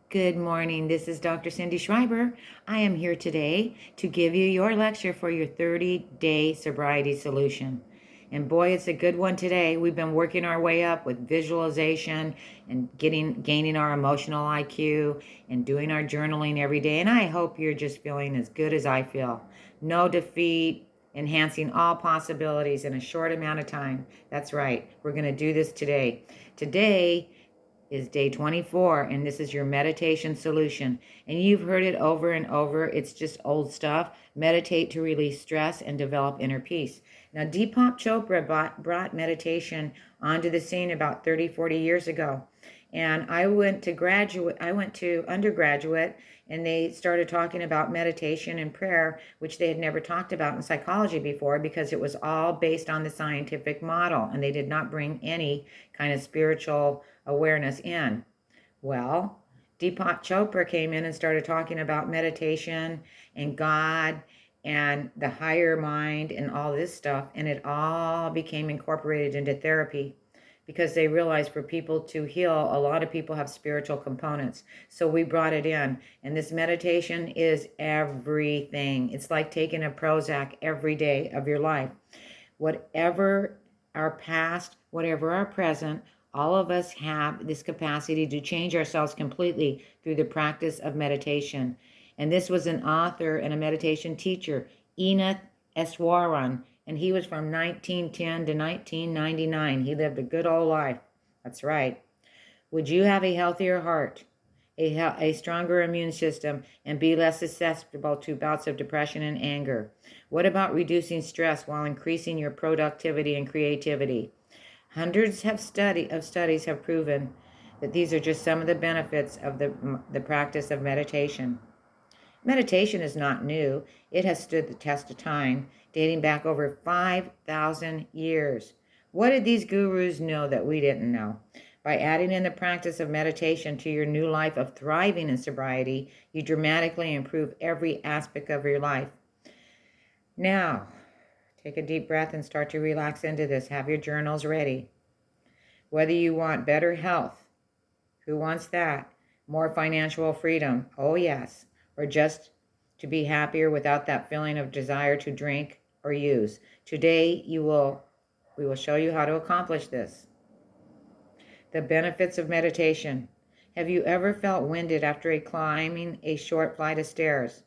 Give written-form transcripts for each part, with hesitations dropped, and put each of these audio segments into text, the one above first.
Good morning. This is Dr. Cindy Schreiber. I am here today to give you your lecture for your 30-day sobriety solution. And boy, it's a good one today. We've been working our way up with visualization and gaining our emotional IQ and doing our journaling every day. And I hope you're just feeling as good as I feel. No defeat, enhancing all possibilities in a short amount of time. That's right. We're going to do this today. Today is day 24, and this is your meditation solution. And you've heard it over and over. It's just old stuff. Meditate to release stress and develop inner peace. Now, Deepak Chopra brought meditation onto the scene about 30, 40 years ago. And I went to undergraduate, and they started talking about meditation and prayer, which they had never talked about in psychology before because it was all based on the scientific model, and they did not bring any kind of spiritual awareness in. Well, Deepak Chopra came in and started talking about meditation and God and the higher mind and all this stuff, and it all became incorporated into therapy because they realized for people to heal, a lot of people have spiritual components. So we brought it in, and this meditation is everything. It's like taking a Prozac every day of your life. Whatever our past, whatever our present, all of us have this capacity to change ourselves completely through the practice of meditation. And this was an author and a meditation teacher, Enith Eswaran, and he was from 1910 to 1999. He lived a good old life. That's right. Would you have a healthier heart, a stronger immune system, and be less susceptible to bouts of depression and anger? What about reducing stress while increasing your productivity and creativity? Hundreds of studies have proven that these are just some of the benefits of the practice of meditation. Meditation is not new. It has stood the test of time, dating back over 5,000 years. What did these gurus know that we didn't know? By adding in the practice of meditation to your new life of thriving in sobriety, you dramatically improve every aspect of your life. Now, take a deep breath and start to relax into this. Have your journals ready. Whether you want better health, who wants that? More financial freedom, oh yes. Or just to be happier without that feeling of desire to drink or use. Today we will show you how to accomplish this. The benefits of meditation. Have you ever felt winded after climbing a short flight of stairs?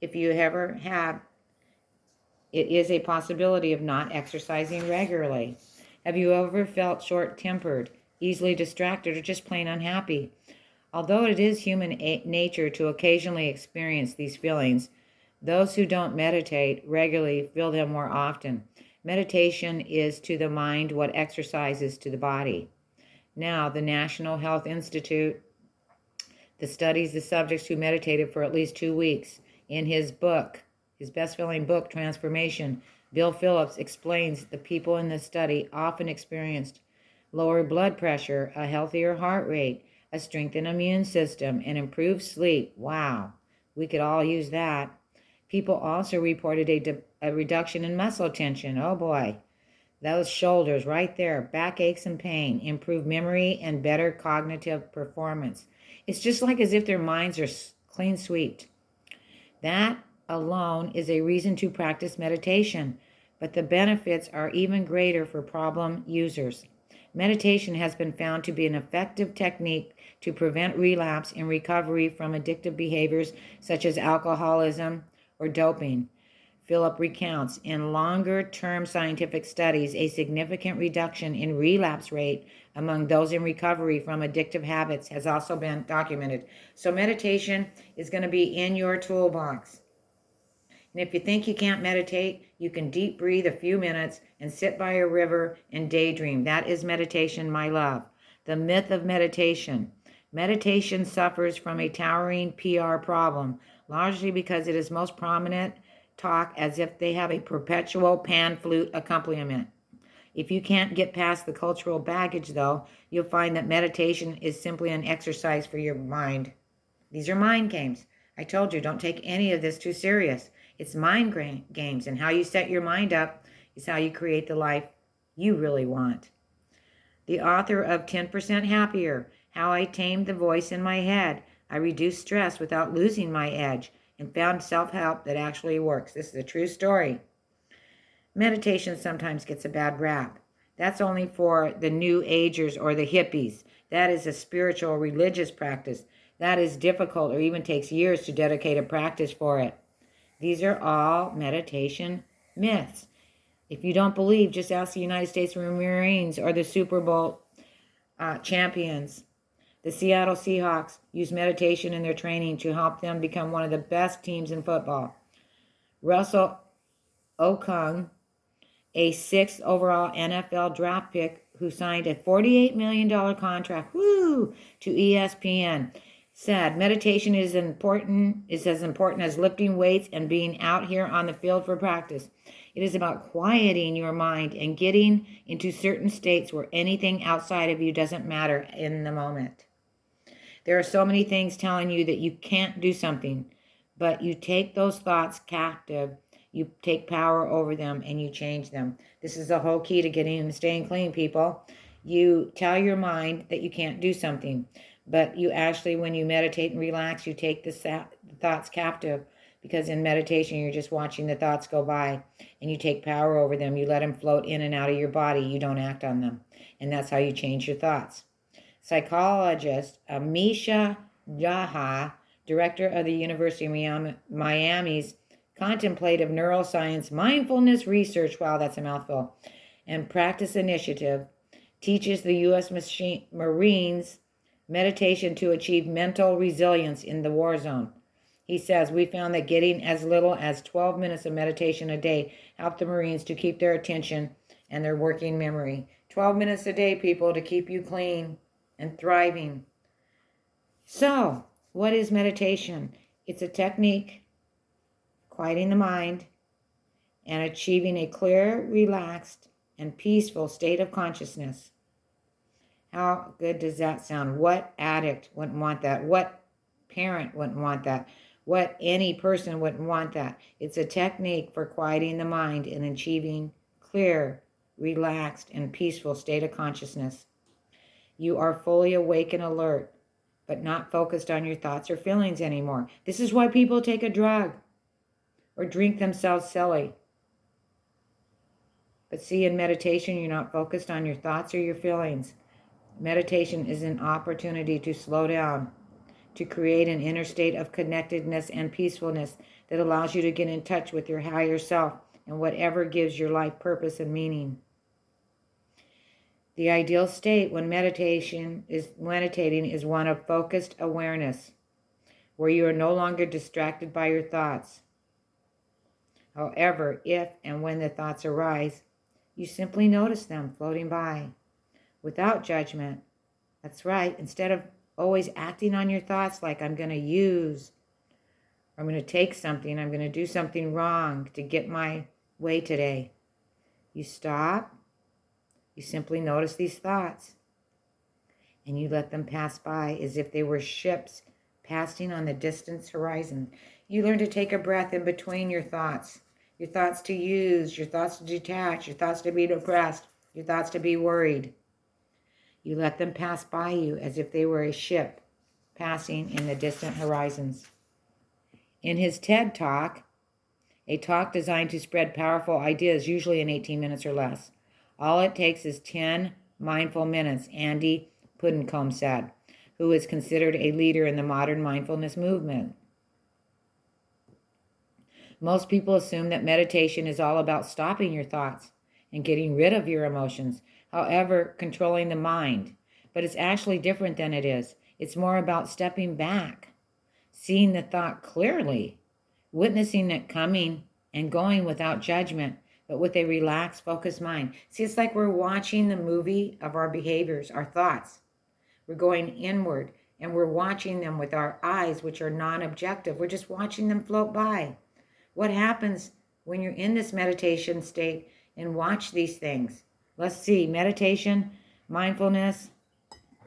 If you ever have, it is a possibility of not exercising regularly. Have you ever felt short-tempered, easily distracted, or just plain unhappy? Although it is human nature to occasionally experience these feelings, those who don't meditate regularly feel them more often. Meditation is to the mind what exercise is to the body. Now, the National Health Institute studies the subjects who meditated for at least 2 weeks. In his best-selling book, Transformation, Bill Phillips explains the people in the study often experienced lower blood pressure, a healthier heart rate, a strengthened immune system, and improved sleep. Wow, we could all use that. People also reported a reduction in muscle tension. Oh boy, those shoulders right there, backaches and pain, improved memory, and better cognitive performance. It's just like as if their minds are clean swept. That alone is a reason to practice meditation, but the benefits are even greater for problem users. Meditation has been found to be an effective technique to prevent relapse and recovery from addictive behaviors such as alcoholism or doping. Philip recounts in longer-term scientific studies a significant reduction in relapse rate among those in recovery from addictive habits has also been documented. So meditation is going to be in your toolbox. And if you think you can't meditate, you can deep breathe a few minutes and sit by a river and daydream. That is meditation, my love. The myth of meditation. Meditation suffers from a towering PR problem, largely because it is most prominent talk as if they have a perpetual pan flute accompaniment. If you can't get past the cultural baggage, though, you'll find that meditation is simply an exercise for your mind. These are mind games. I told you, don't take any of this too serious. It's mind games, and how you set your mind up is how you create the life you really want. The author of 10% Happier, How I Tamed the Voice in My Head, I reduced stress without losing my edge and found self-help that actually works. This is a true story. Meditation sometimes gets a bad rap. That's only for the New Agers or the hippies. That is a spiritual, religious practice. That is difficult or even takes years to dedicate a practice for it. These are all meditation myths. If you don't believe, just ask the United States Marines or the Super Bowl champions. The Seattle Seahawks use meditation in their training to help them become one of the best teams in football. Russell Okung, a 6th overall NFL draft pick who signed a $48 million contract to ESPN, said meditation is as important as lifting weights and being out here on the field for practice. It is about quieting your mind and getting into certain states where anything outside of you doesn't matter in the moment. There are so many things telling you that you can't do something, but you take those thoughts captive, you take power over them, and you change them. This is the whole key to getting and staying clean, people. You tell your mind that you can't do something, but you actually, when you meditate and relax, you take the thoughts captive, because in meditation, you're just watching the thoughts go by, and you take power over them. You let them float in and out of your body. You don't act on them, and that's how you change your thoughts. Psychologist Amisha Jaha, director of the University of Miami's Contemplative Neuroscience Mindfulness Research, wow, that's a mouthful, and Practice Initiative, teaches the U.S. Marines meditation to achieve mental resilience in the war zone. He says, we found that getting as little as 12 minutes of meditation a day helped the Marines to keep their attention and their working memory. 12 minutes a day, people, to keep you clean and thriving. So, what is meditation? It's a technique, quieting the mind, and achieving a clear, relaxed, and peaceful state of consciousness. How good does that sound? What addict wouldn't want that? What parent wouldn't want that? What any person wouldn't want that? It's a technique for quieting the mind and achieving clear, relaxed, and peaceful state of consciousness. You are fully awake and alert, but not focused on your thoughts or feelings anymore. This is why people take a drug or drink themselves silly. But see, in meditation, you're not focused on your thoughts or your feelings. Meditation is an opportunity to slow down, to create an inner state of connectedness and peacefulness that allows you to get in touch with your higher self and whatever gives your life purpose and meaning. The ideal state when meditating is one of focused awareness, where you are no longer distracted by your thoughts. However, if and when the thoughts arise, you simply notice them floating by without judgment. That's right. Instead of always acting on your thoughts like I'm going to use, or I'm going to take something, I'm going to do something wrong to get my way today, you stop. You simply notice these thoughts, and you let them pass by as if they were ships passing on the distant horizon. You learn to take a breath in between your thoughts to use, your thoughts to detach, your thoughts to be depressed, your thoughts to be worried. You let them pass by you as if they were a ship passing in the distant horizons. In his TED Talk, a talk designed to spread powerful ideas, usually in 18 minutes or less, all it takes is 10 mindful minutes, Andy Puddicombe said, who is considered a leader in the modern mindfulness movement. Most people assume that meditation is all about stopping your thoughts and getting rid of your emotions, however, controlling the mind. But it's actually different than it is. It's more about stepping back, seeing the thought clearly, witnessing it coming and going without judgment, but with a relaxed, focused mind. See, it's like we're watching the movie of our behaviors, our thoughts. We're going inward, and we're watching them with our eyes, which are non-objective. We're just watching them float by. What happens when you're in this meditation state and watch these things? Let's see, meditation, mindfulness,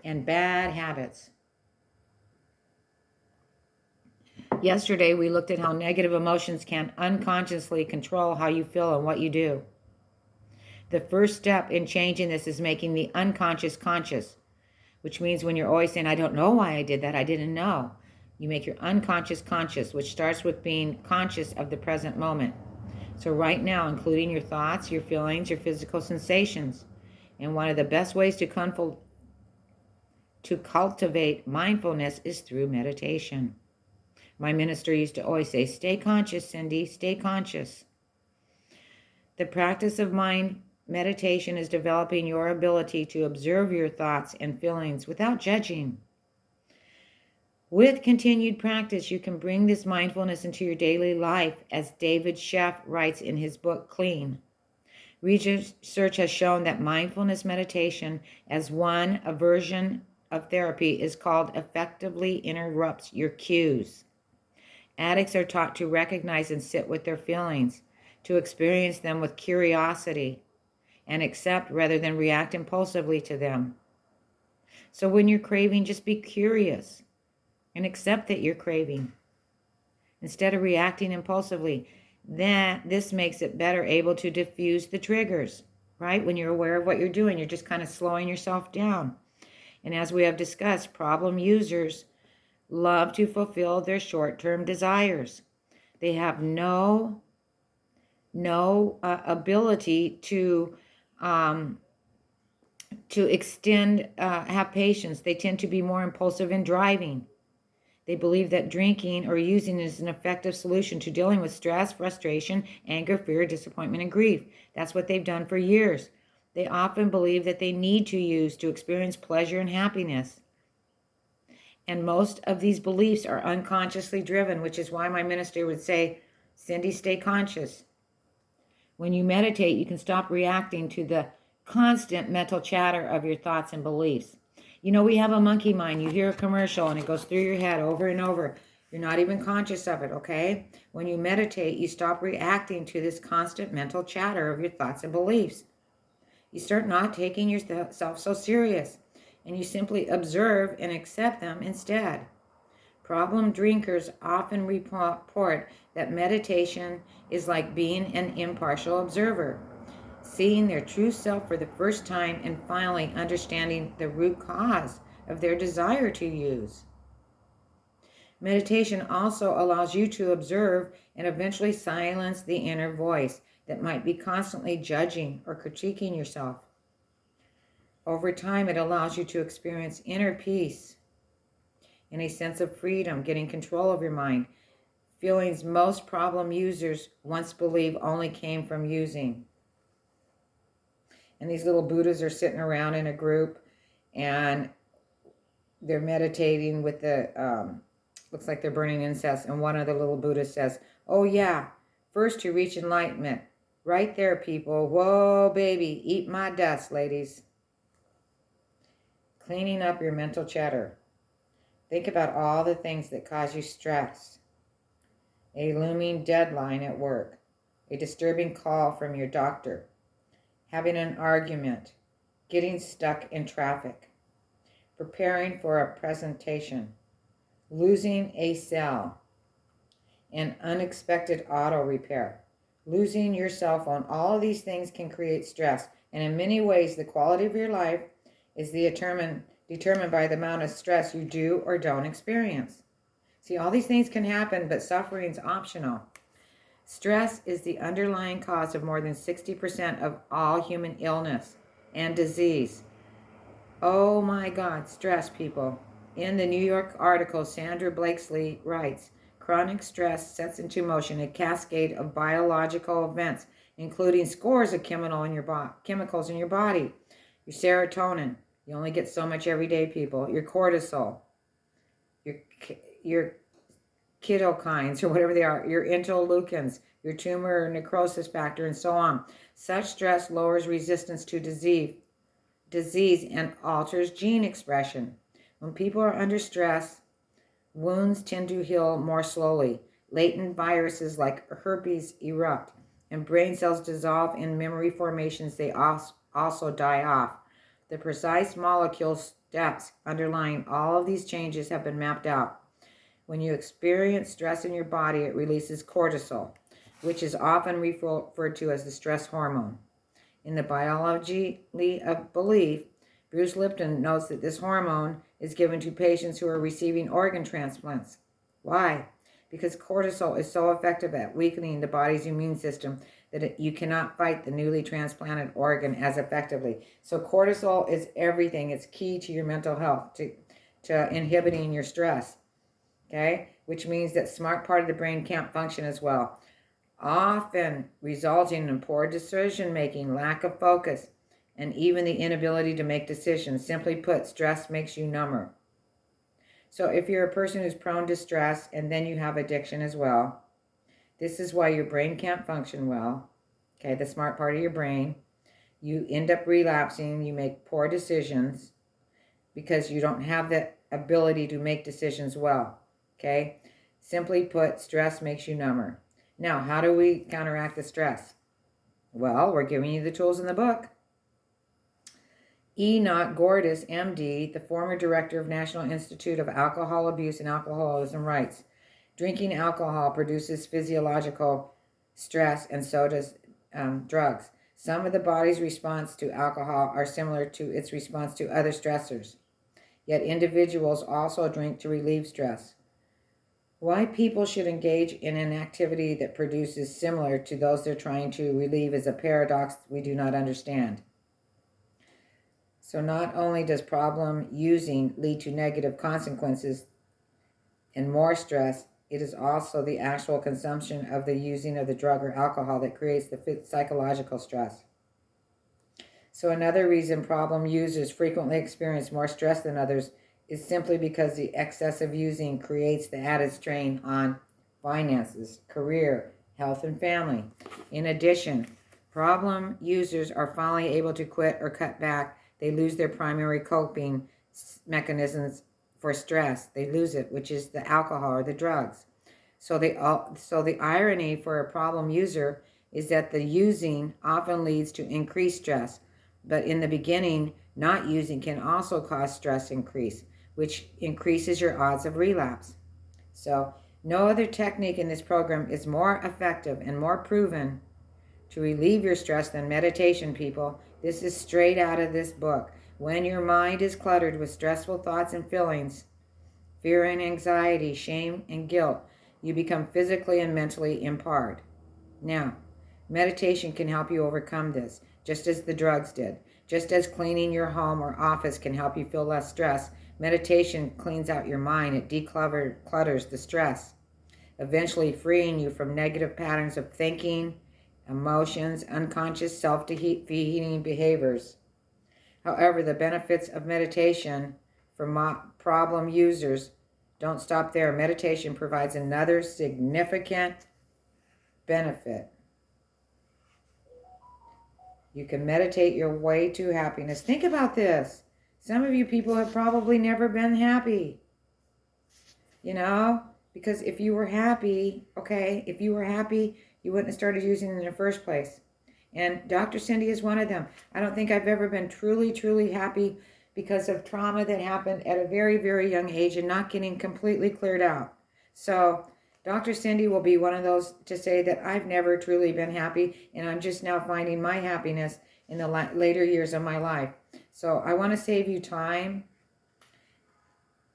and bad habits. Yesterday, we looked at how negative emotions can unconsciously control how you feel and what you do. The first step in changing this is making the unconscious conscious, which means when you're always saying, I don't know why I did that, I didn't know. You make your unconscious conscious, which starts with being conscious of the present moment. So right now, including your thoughts, your feelings, your physical sensations. And one of the best ways to cultivate mindfulness is through meditation. My minister used to always say, stay conscious, Cindy, stay conscious. The practice of mind meditation is developing your ability to observe your thoughts and feelings without judging. With continued practice, you can bring this mindfulness into your daily life, as David Sheff writes in his book, Clean. Research has shown that mindfulness meditation, as a version of therapy, is called effectively interrupts your cues. Addicts are taught to recognize and sit with their feelings, to experience them with curiosity, and accept rather than react impulsively to them. So when you're craving, just be curious and accept that you're craving instead of reacting impulsively. This makes it better able to diffuse the triggers, right? When you're aware of what you're doing, you're just kind of slowing yourself down. And as we have discussed, problem users love to fulfill their short-term desires. They have no ability to have patience. They tend to be more impulsive in driving. They believe that drinking or using is an effective solution to dealing with stress, frustration, anger, fear, disappointment, and grief. That's what they've done for years. They often believe that they need to use to experience pleasure and happiness. And most of these beliefs are unconsciously driven, which is why my minister would say, Cindy, stay conscious. When you meditate, you can stop reacting to the constant mental chatter of your thoughts and beliefs. You know, we have a monkey mind. You hear a commercial and it goes through your head over and over. You're not even conscious of it, okay? When you meditate, you stop reacting to this constant mental chatter of your thoughts and beliefs. You start not taking yourself so serious, and you simply observe and accept them instead. Problem drinkers often report that meditation is like being an impartial observer, seeing their true self for the first time and finally understanding the root cause of their desire to use. Meditation also allows you to observe and eventually silence the inner voice that might be constantly judging or critiquing yourself. Over time, it allows you to experience inner peace and a sense of freedom, getting control of your mind, feelings most problem users once believed only came from using. And these little Buddhas are sitting around in a group and they're meditating with looks like they're burning incense. And one of the little Buddhas says, oh yeah, first to reach enlightenment. Right there, people. Whoa, baby, eat my dust, ladies. Cleaning up your mental chatter. Think about all the things that cause you stress. A looming deadline at work. A disturbing call from your doctor. Having an argument. Getting stuck in traffic. Preparing for a presentation. Losing a cell. An unexpected auto repair. Losing your cell phone. All of these things can create stress. And in many ways, the quality of your life is determined by the amount of stress you do or don't experience. See, all these things can happen, but suffering is optional. Stress is the underlying cause of more than 60% of all human illness and disease. Oh my God, stress, people. In the New York article, Sandra Blakesley writes, chronic stress sets into motion a cascade of biological events, including scores of chemicals in your body. Your serotonin, you only get so much every day, people. Your cortisol, your cytokines, or whatever they are, your interleukins, your tumor necrosis factor, and so on. Such stress lowers resistance to disease and alters gene expression. When people are under stress, wounds tend to heal more slowly. Latent viruses like herpes erupt, and brain cells dissolve in memory formations. They also die off. The precise molecule steps underlying all of these changes have been mapped out. When you experience stress in your body, it releases cortisol, which is often referred to as the stress hormone. In the biology of belief, Bruce Lipton notes that this hormone is given to patients who are receiving organ transplants. Why? Because cortisol is so effective at weakening the body's immune system that you cannot fight the newly transplanted organ as effectively. So cortisol is everything. It's key to your mental health, to inhibiting your stress, okay? Which means that smart part of the brain can't function as well, often resulting in poor decision making, lack of focus, and even the inability to make decisions. Simply put, stress makes you number. So if you're a person who's prone to stress and then you have addiction as well, this is why your brain can't function well, okay, the smart part of your brain. You end up relapsing, you make poor decisions because you don't have the ability to make decisions well, okay? Simply put, stress makes you number. Now, how do we counteract the stress? Well, we're giving you the tools in the book. Enoch Gordis, MD, the former director of National Institute of Alcohol Abuse and Alcoholism, writes, drinking alcohol produces physiological stress, and so does drugs. Some of the body's response to alcohol are similar to its response to other stressors. Yet individuals also drink to relieve stress. Why people should engage in an activity that produces similar to those they're trying to relieve is a paradox we do not understand. So not only does problem using lead to negative consequences and more stress, it is also the actual consumption of the using of the drug or alcohol that creates the psychological stress. So another reason problem users frequently experience more stress than others is simply because the excessive using creates the added strain on finances, career, health, and family. In addition, problem users are finally able to quit or cut back. They lose their primary coping mechanisms for stress. They lose it, which is the alcohol or the drugs. So the irony for a problem user is that the using often leads to increased stress. But in the beginning, not using can also cause stress increase, which increases your odds of relapse. So no other technique in this program is more effective and more proven to relieve your stress than meditation, people. This is straight out of this book. When your mind is cluttered with stressful thoughts and feelings, fear and anxiety, shame and guilt, you become physically and mentally impaired. Now, meditation can help you overcome this, just as the drugs did. Just as cleaning your home or office can help you feel less stress, meditation cleans out your mind. It declutters the stress, eventually freeing you from negative patterns of thinking, emotions, unconscious self-defeating behaviors. However, the benefits of meditation for problem users don't stop there. Meditation provides another significant benefit. You can meditate your way to happiness. Think about this. Some of you people have probably never been happy. You know? Because if you were happy, you wouldn't have started using it in the first place. And Dr. Cindy is one of them. I don't think I've ever been truly, truly happy because of trauma that happened at a very, very young age and not getting completely cleared out. So Dr. Cindy will be one of those to say that I've never truly been happy, and I'm just now finding my happiness in the later years of my life. So I want to save you time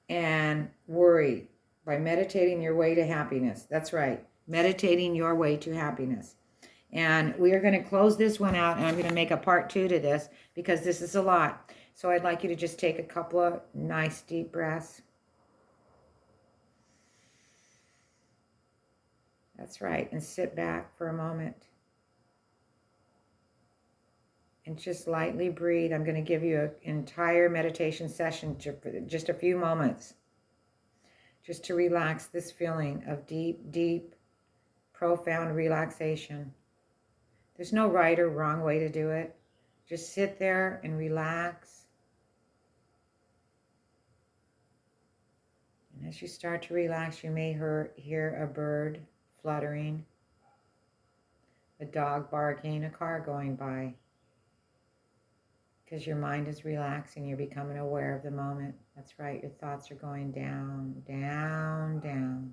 and worry by meditating your way to happiness. That's right, meditating your way to happiness. And we are going to close this one out, and I'm going to make a part 2 to this because this is a lot. So I'd like you to just take a couple of nice deep breaths. That's right, and sit back for a moment. And just lightly breathe. I'm going to give you an entire meditation session for just a few moments, just to relax this feeling of deep, deep, profound relaxation. There's no right or wrong way to do it. Just sit there and relax. And as you start to relax, you may hear a bird fluttering, a dog barking, a car going by. Because your mind is relaxing, you're becoming aware of the moment. That's right, your thoughts are going down, down, down.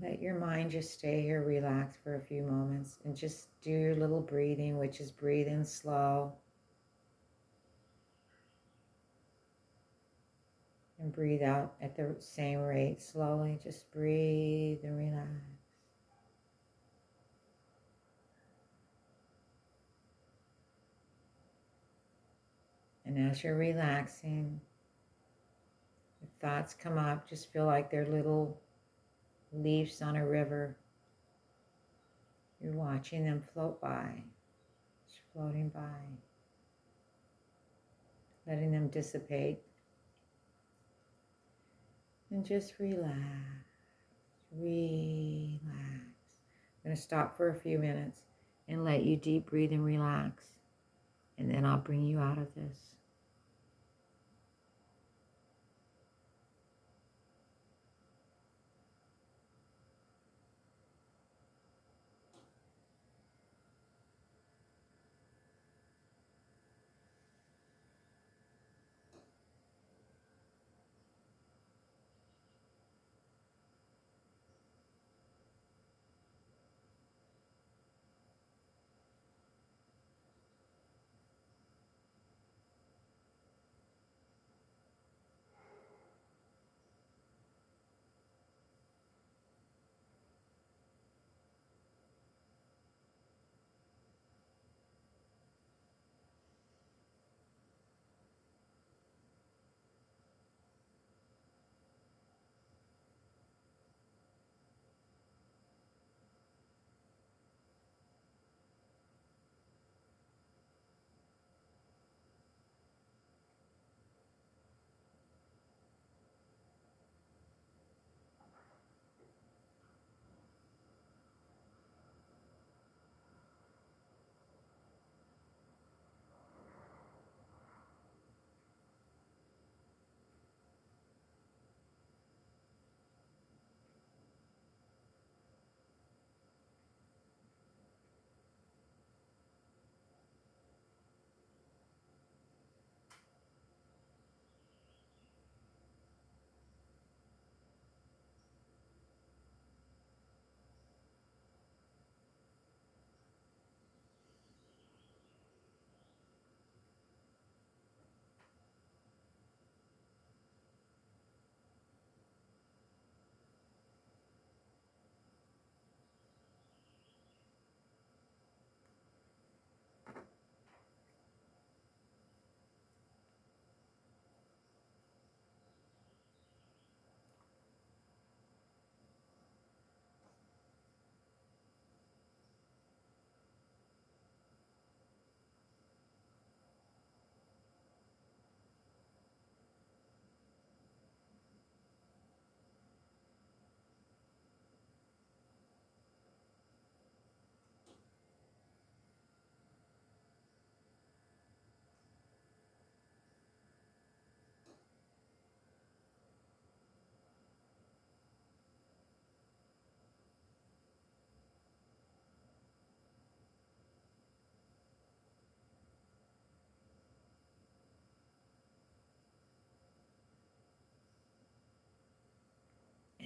Let your mind just stay here, relax for a few moments, and just do your little breathing, which is breathe in slow. And breathe out at the same rate. Slowly, just breathe and relax. And as you're relaxing, if thoughts come up, just feel like they're little leaves on a river. You're watching them float by, just floating by, letting them dissipate. And just relax, relax. I'm going to stop for a few minutes and let you deep breathe and relax. And then I'll bring you out of this.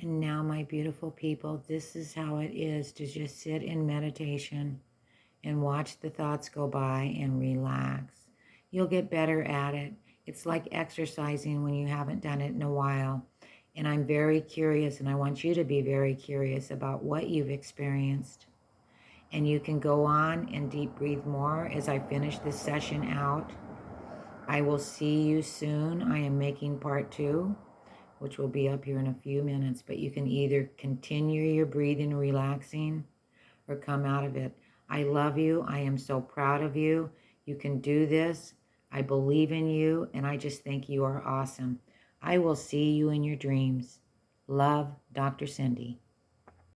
And now, my beautiful people, this is how it is to just sit in meditation and watch the thoughts go by and relax. You'll get better at it. It's like exercising when you haven't done it in a while. And I'm very curious, and I want you to be very curious about what you've experienced. And you can go on and deep breathe more as I finish this session out. I will see you soon. I am making part 2, which will be up here in a few minutes, but you can either continue your breathing and relaxing or come out of it. I love you. I am so proud of you. You can do this. I believe in you, and I just think you are awesome. I will see you in your dreams. Love, Dr. Cindy.